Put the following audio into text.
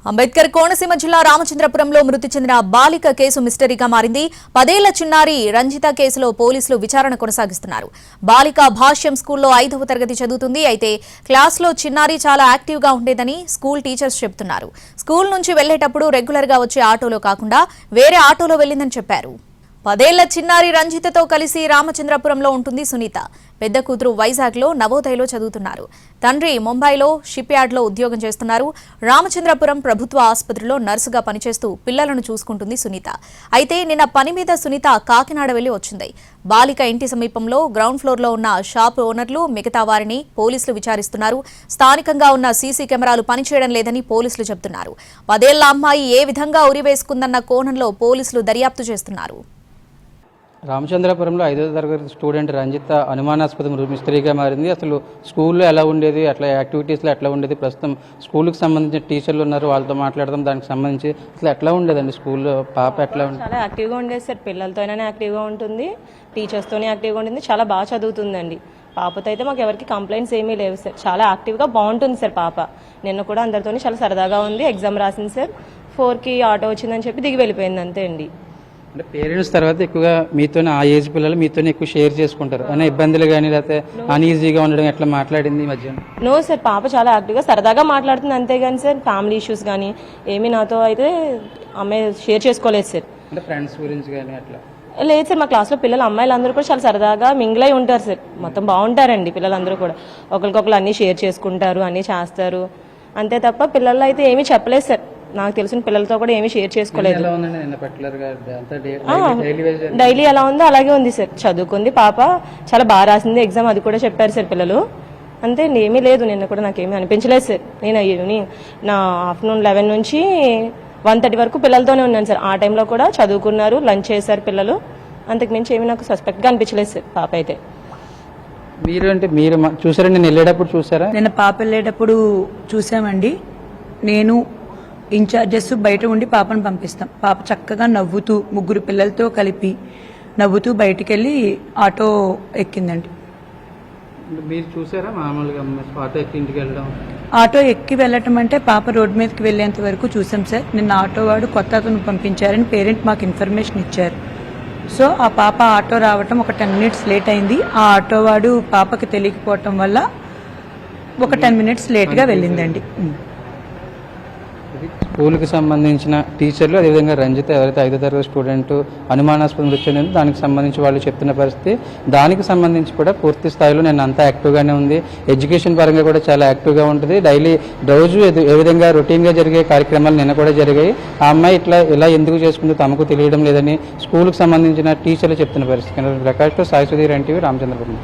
అంబేద్కర్ కోనసీమ జిల్లా రామచంద్రపురంలో మృతి చెందిన బాలిక కేసు మిస్టరీగా మారింది. 10 ఏళ్ల చిన్నారి రంజిత కేసులో పోలీసులు విచారణ కొనసాగిస్తున్నారు. బాలిక భాష్యం స్కూల్లో 5వ తరగతి చదువుతుంది. అయితే క్లాస్లో చిన్నారి చాలా యాక్టివ్గా ఉండేదని స్కూల్ టీచర్స్ చెబుతున్నారు. స్కూల్ నుంచి వెళ్లేటప్పుడు రెగ్యులర్ గా వచ్చే ఆటోలో కాకుండా వేరే ఆటోలో వెళ్లిందని చెప్పారు. 10 ఏళ్ల చిన్నారి రంజితతో కలిసి రామచంద్రపురంలో ఉంటుంది సునీత. పెద్ద కూతురు వైజాగ్లో నవోదయలో చదువుతున్నారు. తండ్రి ముంబైలో షిప్ యార్డ్లో ఉద్యోగం చేస్తున్నారు. రామచంద్రపురం ప్రభుత్వ ఆసుపత్రిలో నర్సుగా పనిచేస్తూ పిల్లలను చూసుకుంటుంది సునీత. అయితే నిన్న పని మీద సునీత కాకినాడ వెళ్లి వచ్చింది. బాలిక ఇంటి సమీపంలో గ్రౌండ్ ఫ్లోర్లో ఉన్న షాప్ ఓనర్లు మిగతా వారిని పోలీసులు విచారిస్తున్నారు. స్థానికంగా ఉన్న సీసీ కెమెరాలు పనిచేయడం లేదని పోలీసులు చెబుతున్నారు. 10 ఏళ్ల అమ్మాయి ఏ విధంగా ఉరివేసుకుందన్న కోణంలో పోలీసులు దర్యాప్తు చేస్తున్నారు. రామచంద్రపురంలో 5వ తరగతి స్టూడెంట్ రంజిత అనుమానాస్పద మిస్టరీగా మారింది. అసలు స్కూల్లో ఎలా ఉండేది, అట్లా యాక్టివిటీస్లో ఎట్లా ఉండేది, ప్రస్తుతం స్కూల్కి సంబంధించిన టీచర్లు ఉన్నారు, వాళ్ళతో మాట్లాడదాం. దానికి సంబంధించి అసలు ఎట్లా ఉండేదండి స్కూల్లో పాప ఎట్లా ఉంది? చాలా యాక్టివ్గా ఉండేది సార్. పిల్లలతోనే యాక్టివ్గా ఉంటుంది, టీచర్స్తోనే యాక్టివ్గా ఉంటుంది, చాలా బాగా చదువుతుందండి. పాపతో అయితే మాకు ఎవరికి కంప్లైంట్స్ ఏమీ లేవు సార్. చాలా యాక్టివ్గా బాగుంటుంది సార్ పాప. నిన్న కూడా అందరితోనే చాలా సరదాగా ఉంది. ఎగ్జామ్ రాసింది సార్. 4కి ఆటో వచ్చిందని చెప్పి దిగి వెళ్ళిపోయింది అంతే అండి. అంటే పేరెంట్స్ తర్వాత ఎక్కువగా మీతోనే ఆ ఏజ్ పిల్లలు మీతోనే ఎక్కువ షేర్ చేసుకుంటారు అనే ఇబ్బందులు కానీ లేకపోతే అన్ఈజీగా ఉండడం ఎట్లా మాట్లాడింది ఈ మధ్య? నో సార్, పాప చాలా యాక్టివ్గా సరదాగా మాట్లాడుతుంది అంతేగాని సార్ ఫ్యామిలీ ఇష్యూస్ కానీ ఏమీ నాతో అయితే అమ్మాయి షేర్ చేసుకోలేదు సార్. అంటే ఫ్రెండ్స్ గురించి కానీ అట్లా లేదు సార్. మా క్లాస్లో పిల్లలు అమ్మాయిలందరూ కూడా చాలా సరదాగా మింగిల్ అయి ఉంటారు సార్. మొత్తం బాగుంటారండి పిల్లలందరూ కూడా. ఒకరికొకరు అన్నీ షేర్ చేసుకుంటారు, అన్నీ చేస్తారు అంతే తప్ప పిల్లలు అయితే ఏమీ చెప్పలేదు సార్. నాకు తెలిసిన పిల్లలతో కూడా ఏమీ షేర్ చేసుకోలేదు. డైలీ ఎలా ఉందో అలాగే ఉంది సార్. చదువుకుంది పాప, చాలా బాగా రాసింది ఎగ్జామ్, అది కూడా చెప్పారు సార్ పిల్లలు. అంతే అండి, ఏమీ లేదు. నిన్న కూడా నాకేమీ అనిపించలేదు సార్. నేను ఈవినింగ్ నా ఆఫ్టర్నూన్ 11 నుంచి 1:30 వరకు పిల్లలతోనే ఉన్నాను సార్. ఆ టైంలో కూడా చదువుకున్నారు, లంచ్ చేశారు పిల్లలు. అంతకుమించి ఏమీ నాకు సస్పెక్ట్గా అనిపించలేదు సార్ పాప అయితే. మీరు చూసారా? నేను వెళ్ళేటప్పుడు చూసారా? నిన్న పాప వెళ్ళేటప్పుడు చూసామండి. నేను ఇన్ఛార్జెస్ బయట ఉండి పాపను పంపిస్తాం. పాప చక్కగా నవ్వుతూ 3 పిల్లలతో కలిపి నవ్వుతూ బయటికి వెళ్ళి ఆటో ఎక్కిందండి. మీరు చూసారా మామూలుగా ఆటో ఎక్కి ఇంటికి వెళ్ళడం? ఆటో ఎక్కి వెళ్ళటం అంటే పాప రోడ్డు మీదకి వెళ్ళేంత వరకు చూసాం సార్. నిన్న ఆటో వాడు కొత్త అతను పంపించారని పేరెంట్ మాకు ఇన్ఫర్మేషన్ ఇచ్చారు. సో ఆ పాప ఆటో రావటం ఒక 10 మినిట్స్ లేట్ అయింది. ఆ ఆటో వాడు పాపకి తెలియకపోవటం వల్ల ఒక 10 మినిట్స్ లేట్గా వెళ్ళిందండి. స్కూల్కి సంబంధించిన టీచర్లు, అదేవిధంగా రంజిత ఎవరైతే 5వ తరగతి స్టూడెంట్ అనుమానాస్పద మృతి చెందిందో దానికి సంబంధించి వాళ్ళు చెప్తున్న పరిస్థితి. దానికి సంబంధించి కూడా పూర్తి స్థాయిలో నేను అంతా యాక్టివ్గానే ఉంది. ఎడ్యుకేషన్ పరంగా కూడా చాలా యాక్టివ్గా ఉంటుంది. డైలీ రోజు ఏ విధంగా రొటీన్గా జరిగే కార్యక్రమాలు నిన్న కూడా జరిగాయి. ఆ అమ్మాయి ఇలా ఎందుకు చేసుకుందో తమకు తెలియడం లేదని స్కూల్కి సంబంధించిన టీచర్లు చెప్తున్న పరిస్థితి. ప్రకాష్తో సాయి సుధీర్ ఎన్టీవీ రామచంద్రపురం.